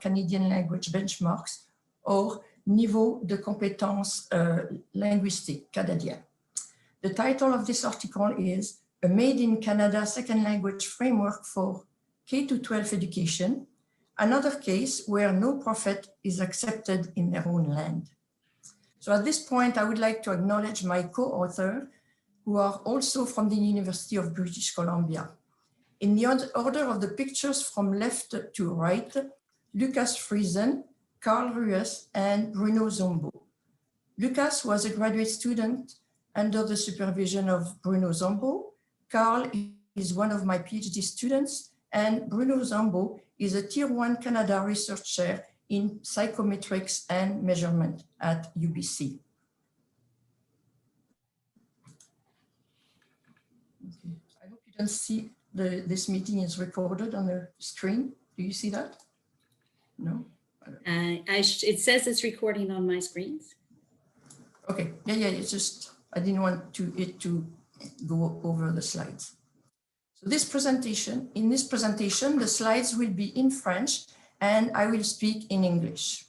Canadian language benchmarks, or Niveaux de compétence linguistique canadien. The title of this article is A Made in Canada Second Language Framework for K-12 Education, another case where no prophet is accepted in their own land. So at this point, I would like to acknowledge my co-author, who are also from the University of British Columbia. In the order of the pictures from left to right, Lucas Friesen, Carl Rues, and Bruno Zombo. Lucas was a graduate student under the supervision of Bruno Zombo. Carl is one of my PhD students, and Bruno Zombo is a Tier 1 Canada Research Chair in Psychometrics and Measurement at UBC. Okay. I hope you don't see this meeting is recorded on the screen. Do you see that? No? It says it's recording on my screens. Okay, yeah, it's just, I didn't want it to go over the slides. So in this presentation, the slides will be in French and I will speak in English.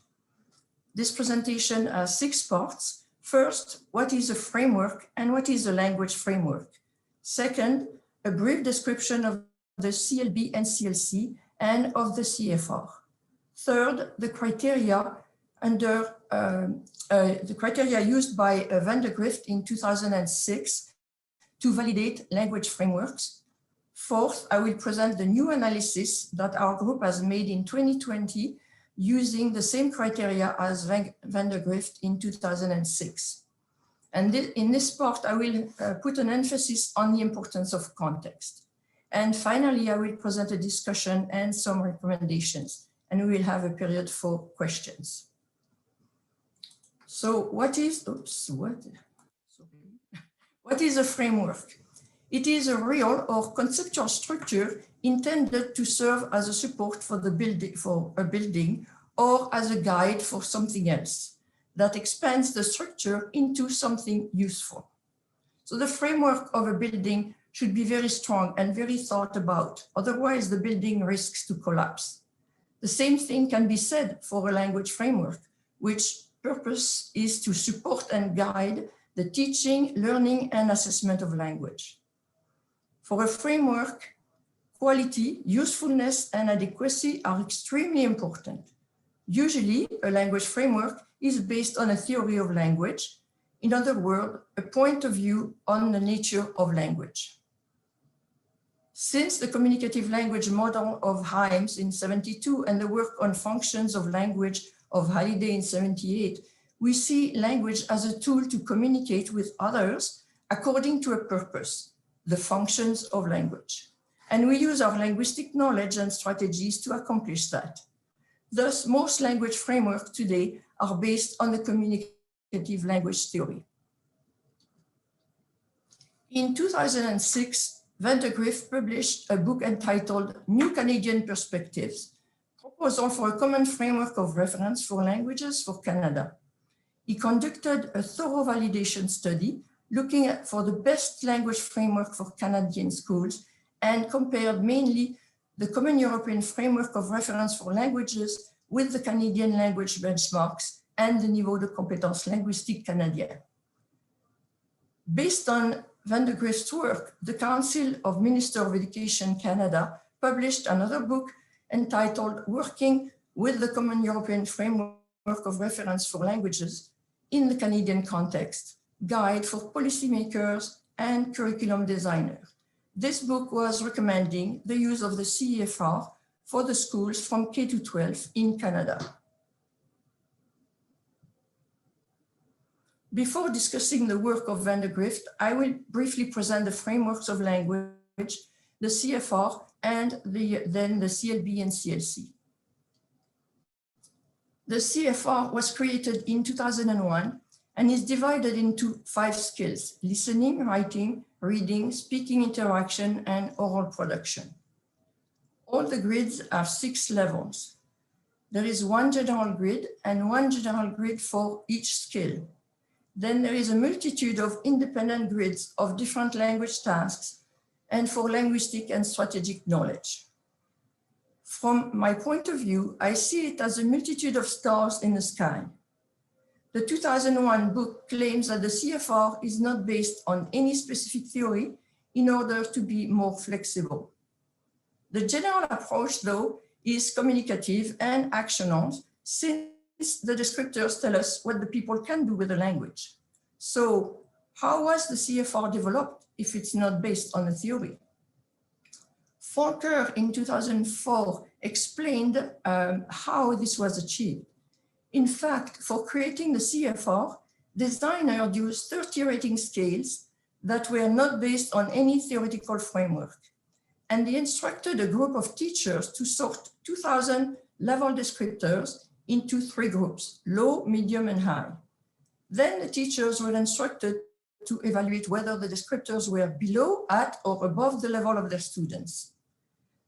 This presentation has 6 parts. First, what is a framework and what is a language framework? Second, a brief description of the Clb and Nclc and of the CFR. Third, the criteria used by Van der Grift in 2006 to validate language frameworks. Fourth, I will present the new analysis that our group has made in 2020 using the same criteria as Van der Grift in 2006. And in this part, I will put an emphasis on the importance of context. And finally, I will present a discussion and some recommendations, and we will have a period for questions. So what is a framework? It is a real or conceptual structure intended to serve as a support for a building or as a guide for something else that expands the structure into something useful. So the framework of a building should be very strong and very thought about, otherwise the building risks to collapse. The same thing can be said for a language framework, which purpose is to support and guide the teaching, learning, and assessment of language. For a framework, quality, usefulness, and adequacy are extremely important. Usually, a language framework is based on a theory of language, in other words, a point of view on the nature of language. Since the communicative language model of Himes in 1972 and the work on functions of language of Halliday in 1978, we see language as a tool to communicate with others according to a purpose, the functions of language. And we use our linguistic knowledge and strategies to accomplish that. Thus, most language frameworks today are based on the communicative language theory. In 2006, Van der Grift published a book entitled New Canadian Perspectives, Proposal for a Common Framework of Reference for Languages for Canada. He conducted a thorough validation study looking for the best language framework for Canadian schools and compared mainly the Common European Framework of Reference for Languages with the Canadian language benchmarks and the Niveaux de compétence linguistique canadien. Based on Van der Grift's work, the Council of Ministers of Education Canada published another book entitled Working with the Common European Framework of Reference for Languages in the Canadian Context, Guide for Policymakers and Curriculum Designers. This book was recommending the use of the CFR for the schools from K to 12 in Canada. Before discussing the work of Van der Grift, I will briefly present the frameworks of language, the CFR, and then the Clb and Nclc. The CFR was created in 2001 and is divided into 5 skills: listening, writing, reading, speaking interaction, and oral production. All the grids have 6 levels. There is one general grid and one general grid for each skill. Then there is a multitude of independent grids of different language tasks and for linguistic and strategic knowledge. From my point of view, I see it as a multitude of stars in the sky. The 2001 book claims that the CFR is not based on any specific theory in order to be more flexible. The general approach, though, is communicative and actional, since the descriptors tell us what the people can do with the language. So how was the CFR developed if it's not based on a theory? Volker in 2004 explained how this was achieved. In fact, for creating the CFR, designers used 30 rating scales that were not based on any theoretical framework. And they instructed a group of teachers to sort 2,000 level descriptors into 3 groups, low, medium, and high. Then the teachers were instructed to evaluate whether the descriptors were below, at, or above the level of their students.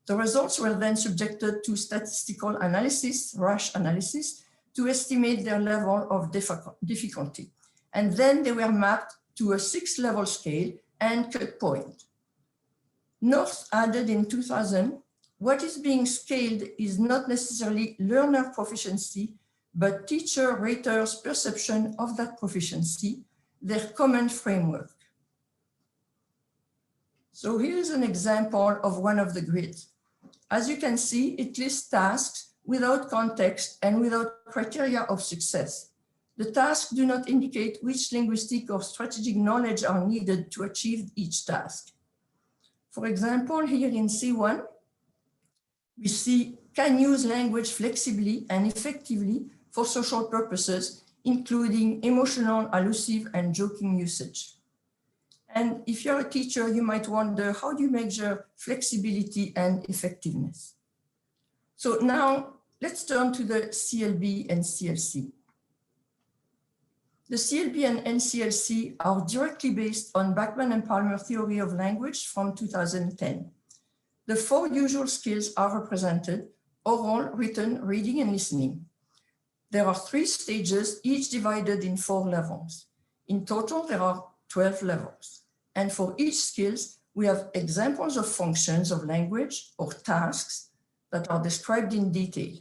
The results were then subjected to statistical analysis, rush analysis, to estimate their level of difficulty. And then they were mapped to a 6-level scale and cut point. North added in 2000, what is being scaled is not necessarily learner proficiency, but teacher raters' perception of that proficiency, their common framework. So here is an example of one of the grids. As you can see, it lists tasks without context and without criteria of success. The tasks do not indicate which linguistic or strategic knowledge are needed to achieve each task. For example, here in C1, we see can use language flexibly and effectively for social purposes, including emotional, allusive, and joking usage. And if you're a teacher, you might wonder, how do you measure flexibility and effectiveness? So now let's turn to the CLB and CLC. The CLB and NCLC are directly based on Bachman and Palmer theory of language from 2010. The 4 usual skills are represented: oral, written, reading, and listening. There are 3 stages, each divided in 4 levels. In total, there are 12 levels. And for each skills, we have examples of functions of language or tasks that are described in detail.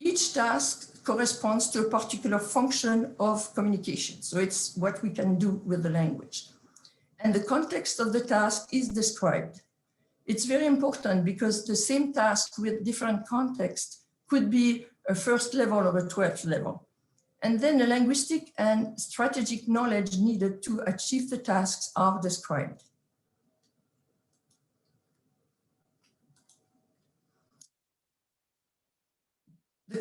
Each task corresponds to a particular function of communication. So it's what we can do with the language. And the context of the task is described. It's very important because the same task with different context could be a 1st level or a 12th level. And then the linguistic and strategic knowledge needed to achieve the tasks are described. The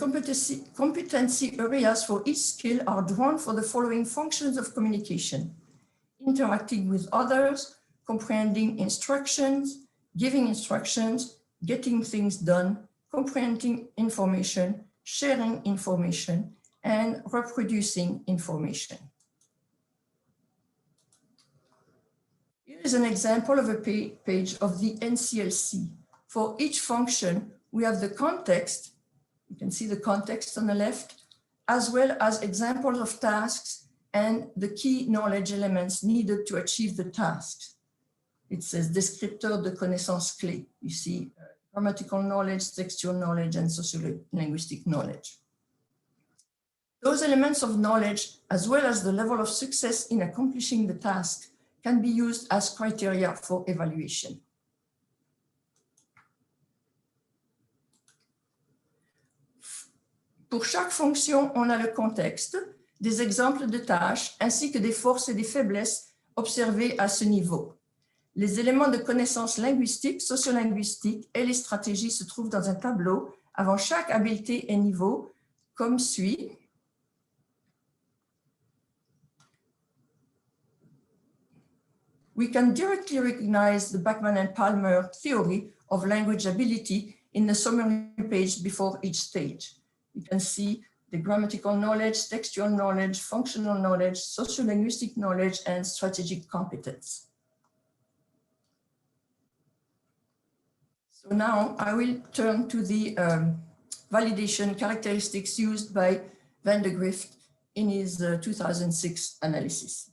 competency areas for each skill are drawn for the following functions of communication: interacting with others, comprehending instructions, giving instructions, getting things done, comprehending information, sharing information, and reproducing information. Here is an example of a page of the NCLC. For each function, we have the context. You can see the context on the left, as well as examples of tasks and the key knowledge elements needed to achieve the tasks. It says descripteur de connaissances clés. You see grammatical knowledge, textual knowledge, and sociolinguistic knowledge. Those elements of knowledge, as well as the level of success in accomplishing the task, can be used as criteria for evaluation. Pour chaque fonction, on a le contexte, des exemples de tâches, ainsi que des forces et des faiblesses observées à ce niveau. Les éléments de connaissances linguistiques, sociolinguistiques et les stratégies se trouvent dans un tableau avant chaque habileté et niveau, comme suit. We can directly recognize the Bachman and Palmer theory of language ability in the summary page before each stage. You can see the grammatical knowledge, textual knowledge, functional knowledge, sociolinguistic knowledge, and strategic competence. So now I will turn to the validation characteristics used by Van de Grift in his 2006 analysis.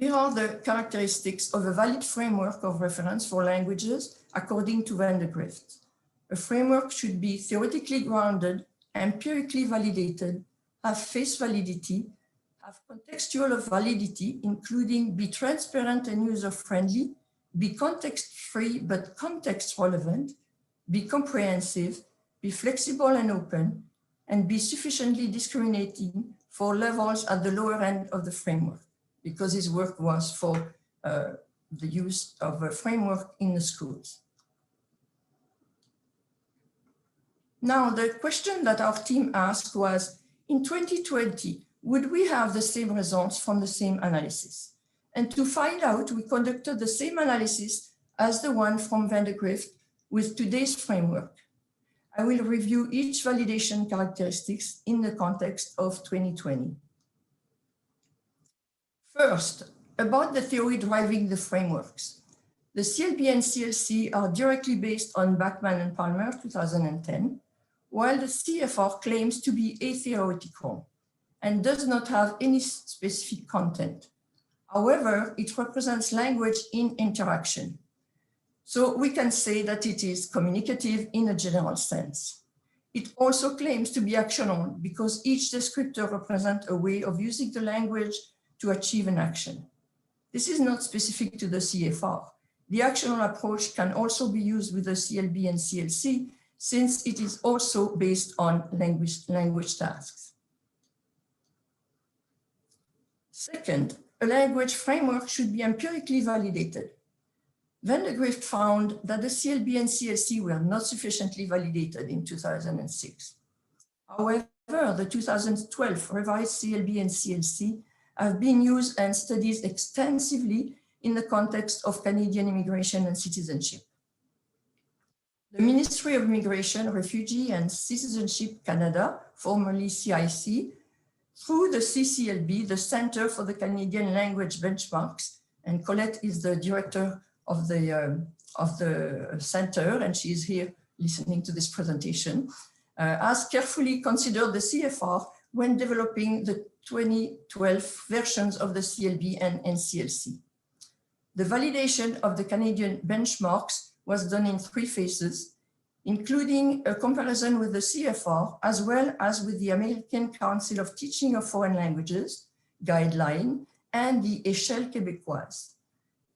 Here are the characteristics of a valid framework of reference for languages according to Van de Grift. A framework should be theoretically grounded, empirically validated, have face validity, have contextual validity, including be transparent and user-friendly, be context-free but context-relevant, be comprehensive, be flexible and open, and be sufficiently discriminating for levels at the lower end of the framework, because his work was for the use of a framework in the schools. Now, the question that our team asked was, in 2020, would we have the same results from the same analysis? And to find out, we conducted the same analysis as the one from Van de Grift with today's framework. I will review each validation characteristics in the context of 2020. First, about the theory driving the frameworks. The Clb and Nclc are directly based on Bachman and Palmer, 2010, while the CFR claims to be atheoretical and does not have any specific content. However, it represents language in interaction. So we can say that it is communicative in a general sense. It also claims to be actional because each descriptor represents a way of using the language to achieve an action. This is not specific to the CFR. The actional approach can also be used with the Clb and Nclc, since it is also based on language tasks. Second, a language framework should be empirically validated. Van de Grift found that the Clb and Nclc were not sufficiently validated in 2006. However, the 2012 revised Clb and Nclc have been used and studied extensively in the context of Canadian immigration and citizenship. The Ministry of Immigration, Refugee and Citizenship Canada, formerly CIC, through the CCLB, the Center for the Canadian Language Benchmarks, and Colette is the director of the center, and she is here listening to this presentation, has carefully considered the CFR when developing the 2012 versions of the Clb and Nclc. The validation of the Canadian benchmarks was done in 3 phases, including a comparison with the CFR as well as with the American Council of Teaching of Foreign Languages guideline and the Échelle québécoise.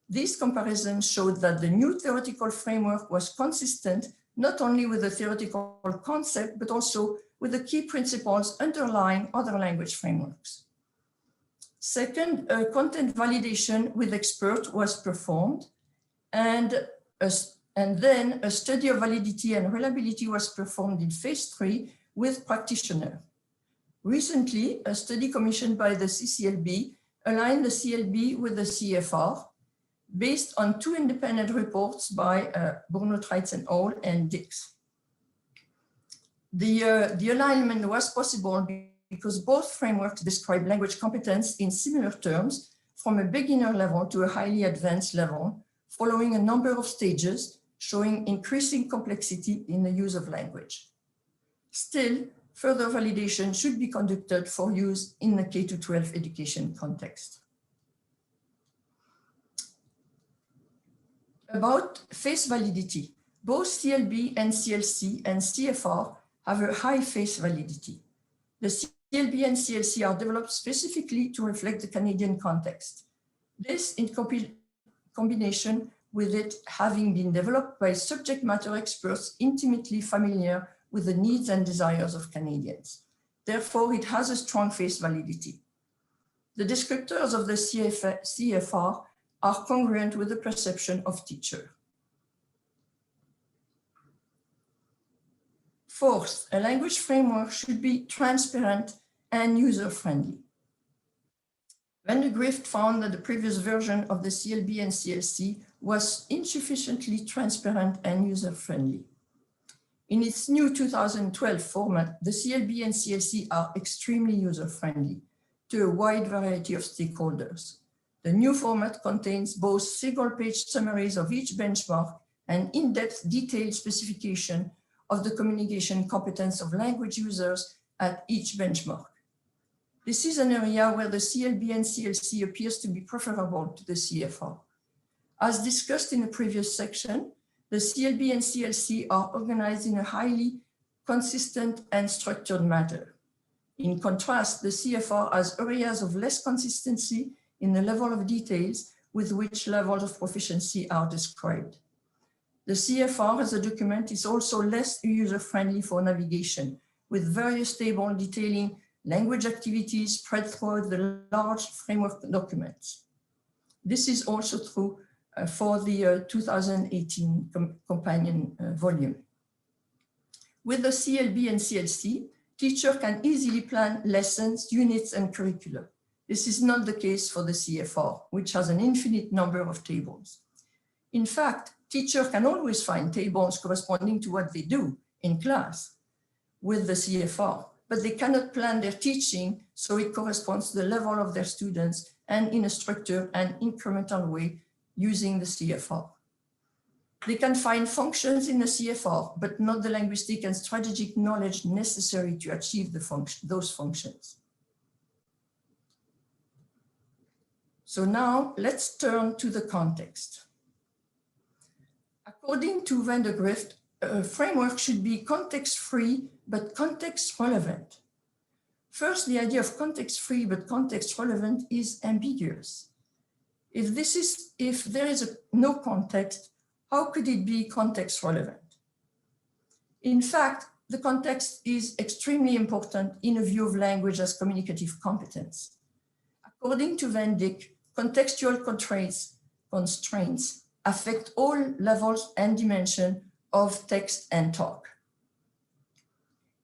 This comparison showed that the new theoretical framework was consistent not only with the theoretical concept, but also with the key principles underlying other language frameworks. Second, a content validation with expert was performed, and then a study of validity and reliability was performed in phase 3 with practitioner. Recently, a study commissioned by the CCLB aligned the CLB with the CFR based on 2 independent reports by Bournot-Trites et al. And Dix. The alignment was possible because both frameworks describe language competence in similar terms from a beginner level to a highly advanced level, following a number of stages showing increasing complexity in the use of language. Still, further validation should be conducted for use in the K-12 education context. About face validity, both Clb and Nclc and CFR have a high face validity. The Clb and Nclc are developed specifically to reflect the Canadian context. This in combination with it having been developed by subject matter experts intimately familiar with the needs and desires of Canadians. Therefore, it has a strong face validity. The descriptors of the CFR are congruent with the perception of teacher. Fourth, a language framework should be transparent and user-friendly. Van de Grift found that the previous version of the Clb and Nclc was insufficiently transparent and user-friendly. In its new 2012 format, the Clb and Nclc are extremely user-friendly to a wide variety of stakeholders. The new format contains both single-page summaries of each benchmark and in-depth detailed specification of the communication competence of language users at each benchmark. This is an area where the Clb and Nclc appears to be preferable to the CFR. As discussed in the previous section, the Clb and Nclc are organized in a highly consistent and structured manner. In contrast, the CFR has areas of less consistency in the level of details with which levels of proficiency are described. The CFR as a document is also less user-friendly for navigation, with various tables detailing language activities spread throughout the large framework documents. This is also true for the 2018 companion volume. With the Clb and Nclc, teacher can easily plan lessons, units, and curricula. This is not the case for the CFR, which has an infinite number of tables. In fact, teacher can always find tables corresponding to what they do in class with the CFR, but they cannot plan their teaching so it corresponds to the level of their students and in a structured and incremental way using the CFR. They can find functions in the CFR, but not the linguistic and strategic knowledge necessary to achieve those functions. So now let's turn to the context. According to Van der Grift, a framework should be context-free, but context-relevant. First, the idea of context-free, but context-relevant is ambiguous. If there is no context, how could it be context-relevant? In fact, the context is extremely important in a view of language as communicative competence. According to Van Dyck, contextual constraints affect all levels and dimensions of text and talk.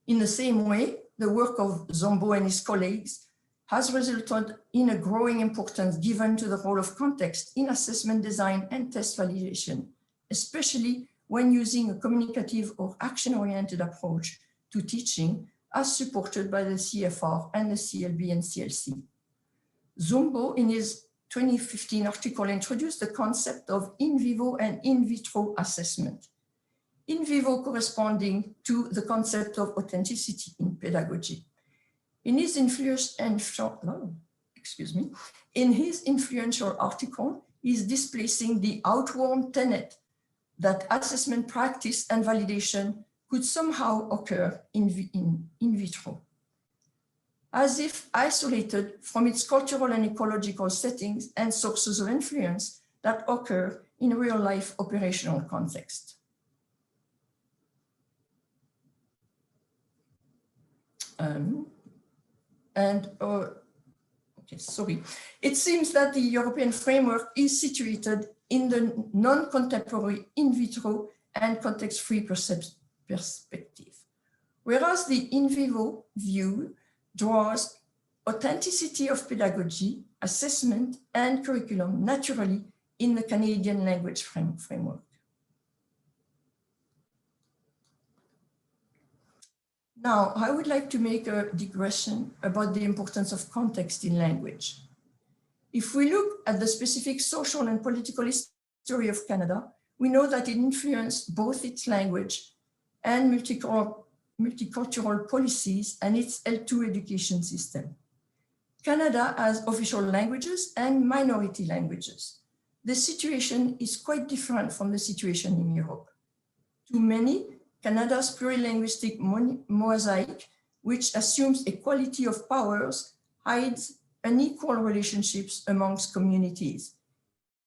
In the same way, the work of Zombo and his colleagues has resulted in a growing importance given to the role of context in assessment design and test validation, especially when using a communicative or action-oriented approach to teaching as supported by the CFR and the Clb and Nclc. Zombo, in his 2015 article, introduced the concept of in vivo and in vitro assessment. In vivo corresponding to the concept of authenticity in pedagogy. In his influential article, he is displacing the outworn tenet that assessment practice and validation could somehow occur in vitro, as if isolated from its cultural and ecological settings and sources of influence that occur in real-life operational context. It seems that the European framework is situated in the non-contemporary in vitro and context-free perspective, whereas the in vivo view draws authenticity of pedagogy, assessment, and curriculum naturally in the Canadian language framework. Now, I would like to make a digression about the importance of context in language. If we look at the specific social and political history of Canada, we know that it influenced both its language and multicultural policies and its L2 education system. Canada has official languages and minority languages. The situation is quite different from the situation in Europe. To many, Canada's plurilinguistic mosaic, which assumes equality of powers, hides unequal relationships amongst communities,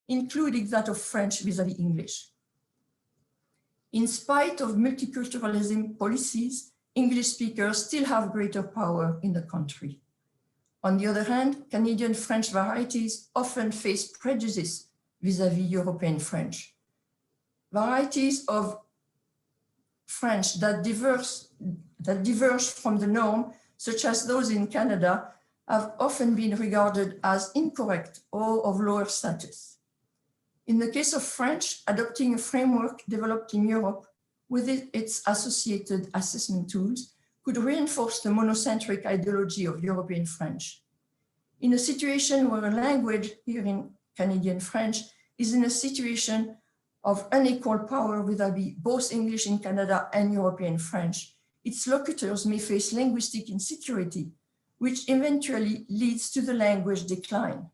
including that of French vis-à-vis English. In spite of multiculturalism policies, English speakers still have greater power in the country. On the other hand, Canadian French varieties often face prejudice vis-à-vis European French. Varieties of French that diverge from the norm, such as those in Canada, have often been regarded as incorrect or of lower status. In the case of French, adopting a framework developed in Europe with its associated assessment tools could reinforce the monocentric ideology of European French. In a situation where a language, here in Canadian French, is in a situation of unequal power vis-à-vis both English in Canada and European French, its locutors may face linguistic insecurity which eventually leads to the language decline.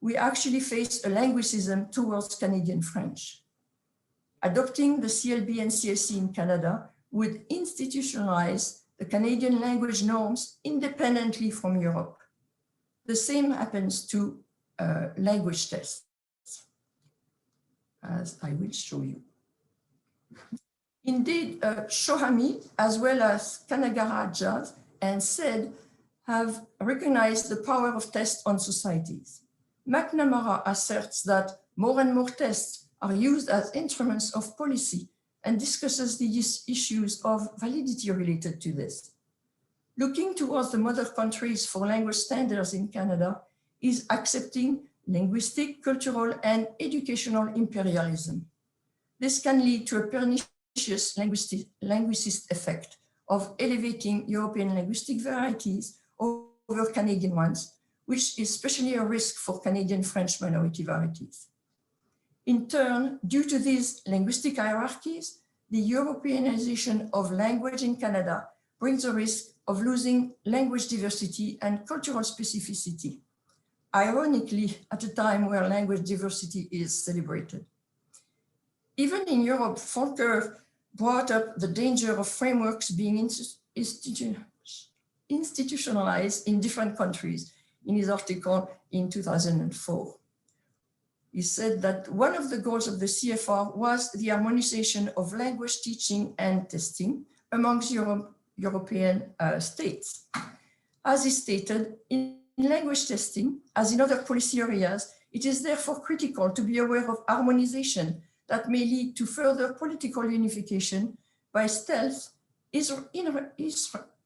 We actually face a languicism towards Canadian French. Adopting the Clb and Nclc in Canada would institutionalize the Canadian language norms independently from Europe. The same happens to language tests, as I will show you. Indeed, Shohami, as well as Kanagarajaz and SAID, have recognized the power of tests on societies. McNamara asserts that more and more tests are used as instruments of policy and discusses the issues of validity related to this. Looking towards the mother countries for language standards in Canada is accepting linguistic, cultural, and educational imperialism. This can lead to a pernicious linguistic effect of elevating European linguistic varieties over Canadian ones, which is especially a risk for Canadian French minority varieties. In turn, due to these linguistic hierarchies, the Europeanization of language in Canada brings a risk of losing language diversity and cultural specificity, ironically, at a time where language diversity is celebrated. Even in Europe, Volker brought up the danger of frameworks being institutionalized in different countries in his article in 2004. He said that one of the goals of the CFR was the harmonization of language teaching and testing amongst European states. As he stated, in language testing, as in other policy areas, it is therefore critical to be aware of harmonization that may lead to further political unification by stealth,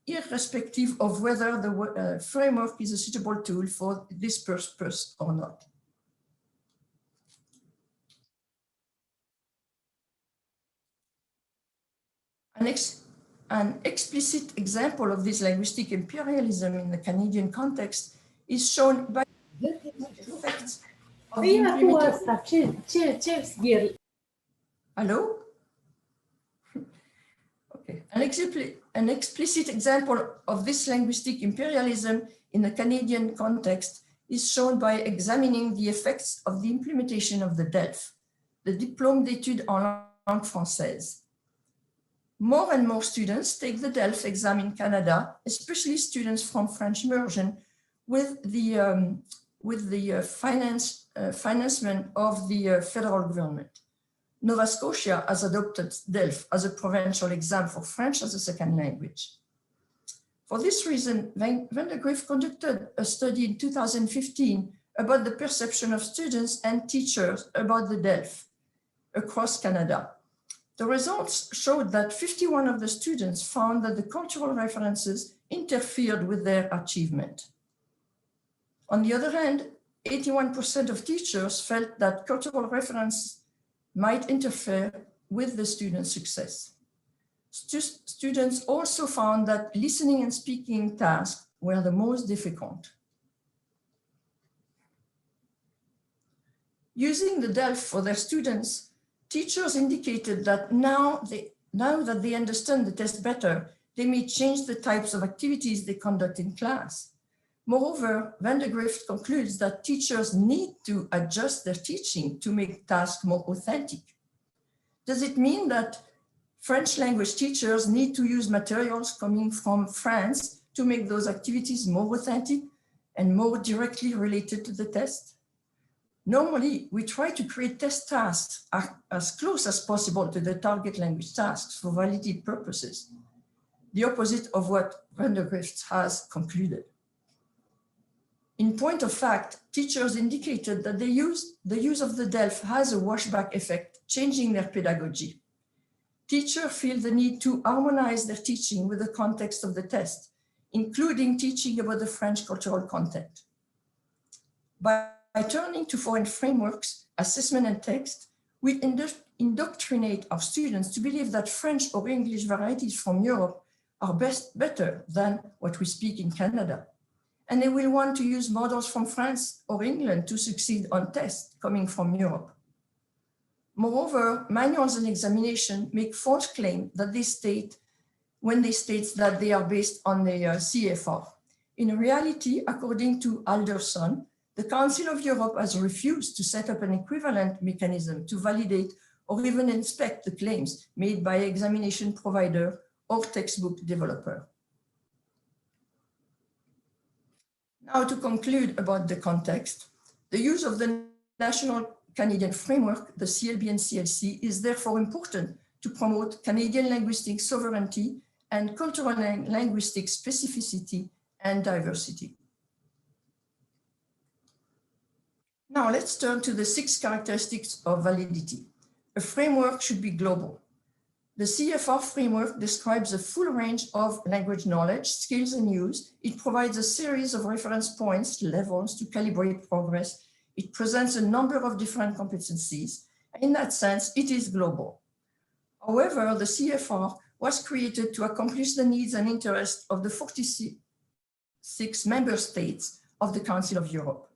irrespective of whether the framework is a suitable tool for this purpose or not. An explicit example of this linguistic imperialism in the Canadian context is shown by the effects of the implementation. Hello? Okay. An explicit example of this linguistic imperialism in the Canadian context is shown by examining the effects of the implementation of the DELF, the Diplôme d'études en langue française. More and more students take the DELF exam in Canada, especially students from French immersion, with the financement of the federal government. Nova Scotia has adopted DELF as a provincial exam for French as a second language. For this reason, Van der Grift conducted a study in 2015 about the perception of students and teachers about the DELF across Canada. The results showed that 51% of the students found that the cultural references interfered with their achievement. On the other hand, 81% of teachers felt that cultural reference might interfere with the student's success. Students also found that listening and speaking tasks were the most difficult. Using the DELF for their students, teachers indicated that now that they understand the test better, they may change the types of activities they conduct in class. Moreover, Van der Grift concludes that teachers need to adjust their teaching to make tasks more authentic. Does it mean that French language teachers need to use materials coming from France to make those activities more authentic and more directly related to the test? Normally, we try to create test tasks as close as possible to the target language tasks for validity purposes, the opposite of what Van der Grift has concluded. In point of fact, teachers indicated that the use of the DELF has a washback effect, changing their pedagogy. Teachers feel the need to harmonize their teaching with the context of the test, including teaching about the French cultural content. By turning to foreign frameworks, assessment and text, we indoctrinate our students to believe that French or English varieties from Europe are better than what we speak in Canada. And they will want to use models from France or England to succeed on tests coming from Europe. Moreover, manuals and examination make false claims that when they state that they are based on the CFR. In reality, according to Alderson, the Council of Europe has refused to set up an equivalent mechanism to validate or even inspect the claims made by examination provider or textbook developer. Now, to conclude about the context, the use of the national Canadian framework, the Clb and Nclc, is therefore important to promote Canadian linguistic sovereignty and cultural and linguistic specificity and diversity. Now let's turn to the 6 characteristics of validity. A framework should be global. The CFR framework describes a full range of language knowledge, skills, and use. It provides a series of reference points, levels to calibrate progress. It presents a number of different competencies. In that sense, it is global. However, the CFR was created to accomplish the needs and interests of the 46 member states of the Council of Europe.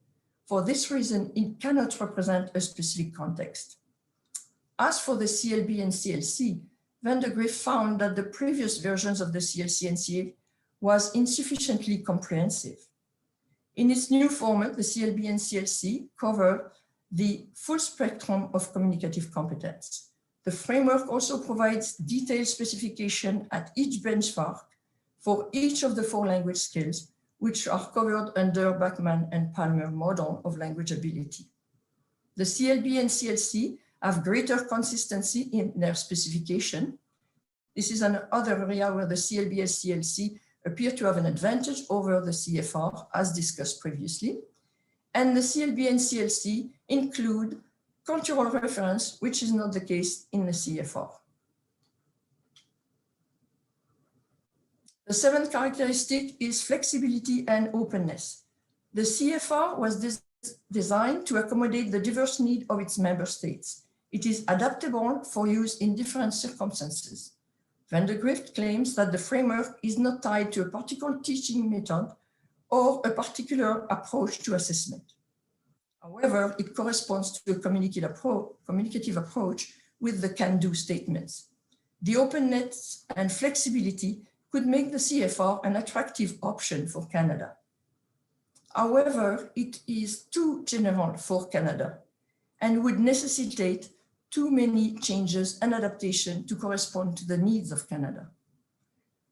For this reason, it cannot represent a specific context. As for the Clb and Nclc, Van de Grift found that the previous versions of the CLC and CA was insufficiently comprehensive. In its new format, the Clb and Nclc covered the full spectrum of communicative competence. The framework also provides detailed specification at each benchmark for each of the 4 language skills, which are covered under Bachmann and Palmer model of language ability. The Clb and Nclc have greater consistency in their specification. This is another area where the Clb and Nclc appear to have an advantage over the CFR, as discussed previously. And the Clb and Nclc include cultural reference, which is not the case in the CFR. The 7th characteristic is flexibility and openness. The CFR was designed to accommodate the diverse needs of its member states. It is adaptable for use in different circumstances. Van de Grift claims that the framework is not tied to a particular teaching method or a particular approach to assessment. However, it corresponds to a communicative approach with the can-do statements. The openness and flexibility could make the CFR an attractive option for Canada. However, it is too general for Canada and would necessitate too many changes and adaptation to correspond to the needs of Canada.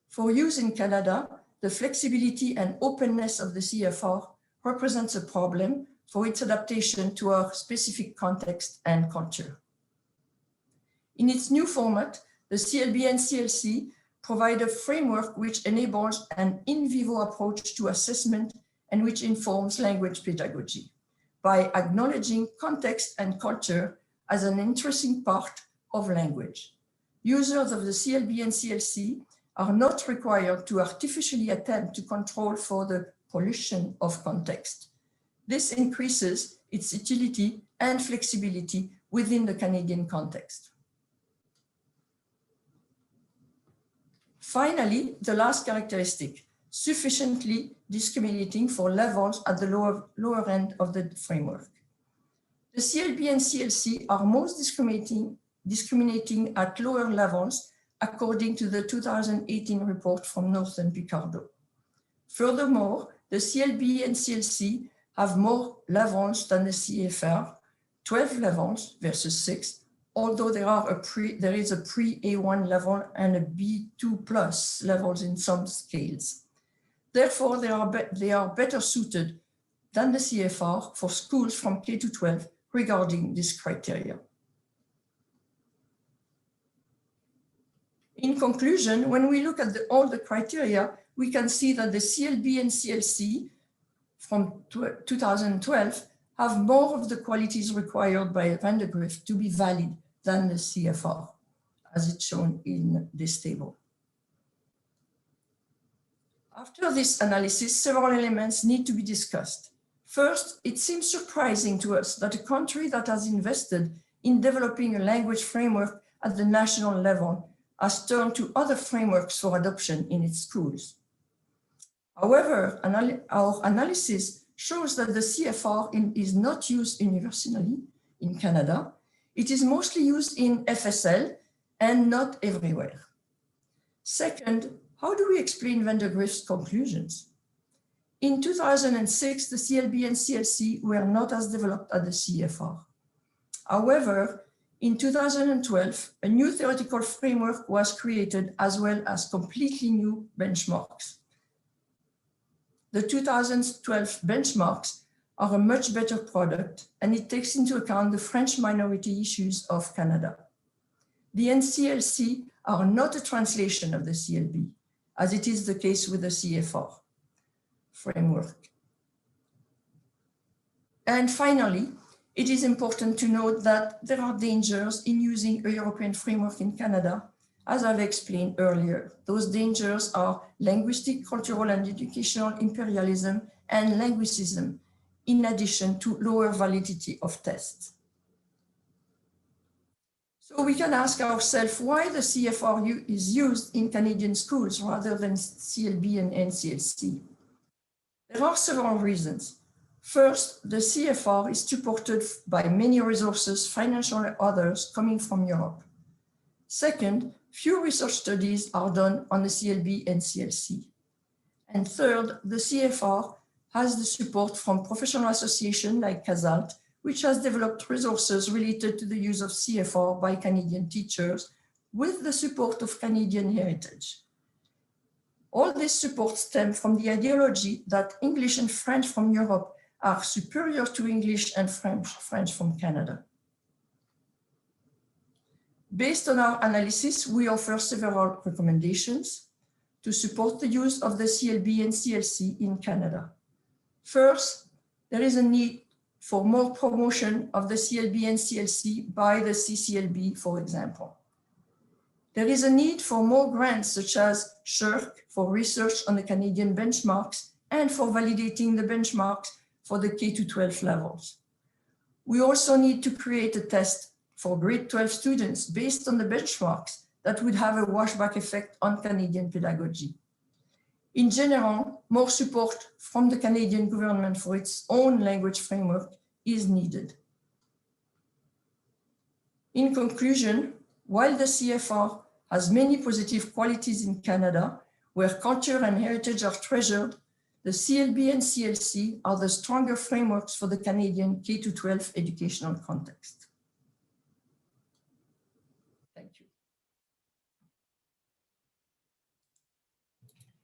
For use in Canada, the flexibility and openness of the CFR represents a problem for its adaptation to our specific context and culture. In its new format, the Clb and Nclc provide a framework which enables an in vivo approach to assessment and which informs language pedagogy by acknowledging context and culture as an interesting part of language. Users of the Clb and Nclc are not required to artificially attempt to control for the pollution of context. This increases its utility and flexibility within the Canadian context. Finally, the last characteristic, sufficiently discriminating for levels at the lower end of the framework. The Clb and Nclc are most discriminating at lower levels, according to the 2018 report from North and Picardo. Furthermore, the Clb and Nclc have more levels than the CFR, 12 levels versus 6, although there is a pre-A1 level and a B2 plus levels in some scales. Therefore, they are better suited than the CFR for schools from K to 12 regarding this criteria. In conclusion, when we look at all the criteria, we can see that the Clb and Nclc from 2012 have more of the qualities required by Van de Grift to be valid than the CFR, as it's shown in this table. After this analysis, several elements need to be discussed. First, it seems surprising to us that a country that has invested in developing a language framework at the national level has turned to other frameworks for adoption in its schools. However, our analysis shows that the CFR is not used universally in Canada. It is mostly used in FSL and not everywhere. Second, how do we explain Van de Grift's conclusions? In 2006, the Clb and Nclc were not as developed as the CFR. However, in 2012, a new theoretical framework was created as well as completely new benchmarks. The 2012 benchmarks are a much better product, and it takes into account the French minority issues of Canada. The Nclc are not a translation of the Clb, as it is the case with the CFR framework. And finally, it is important to note that there are dangers in using a European framework in Canada, as I've explained earlier. Those dangers are linguistic, cultural, and educational imperialism and linguicism, in addition to lower validity of tests. So we can ask ourselves why the CFR is used in Canadian schools rather than Clb and Nclc. There are several reasons. First, the CFR is supported by many resources, financial and others, coming from Europe. Second, few research studies are done on the Clb and Nclc. And third, the CFR has the support from professional associations like CASALT, which has developed resources related to the use of CFR by Canadian teachers with the support of Canadian heritage. All this support stems from the ideology that English and French from Europe are superior to English and French from Canada. Based on our analysis, we offer several recommendations to support the use of the Clb and Nclc in Canada. First, there is a need for more promotion of the Clb and Nclc by the CCLB, for example. There is a need for more grants such as SSHRC for research on the Canadian benchmarks and for validating the benchmarks for the K-12 levels. We also need to create a test for grade 12 students based on the benchmarks that would have a washback effect on Canadian pedagogy. In general, more support from the Canadian government for its own language framework is needed. In conclusion, while the CFR has many positive qualities in Canada, where culture and heritage are treasured, the Clb and Nclc are the stronger frameworks for the Canadian K-12 educational context.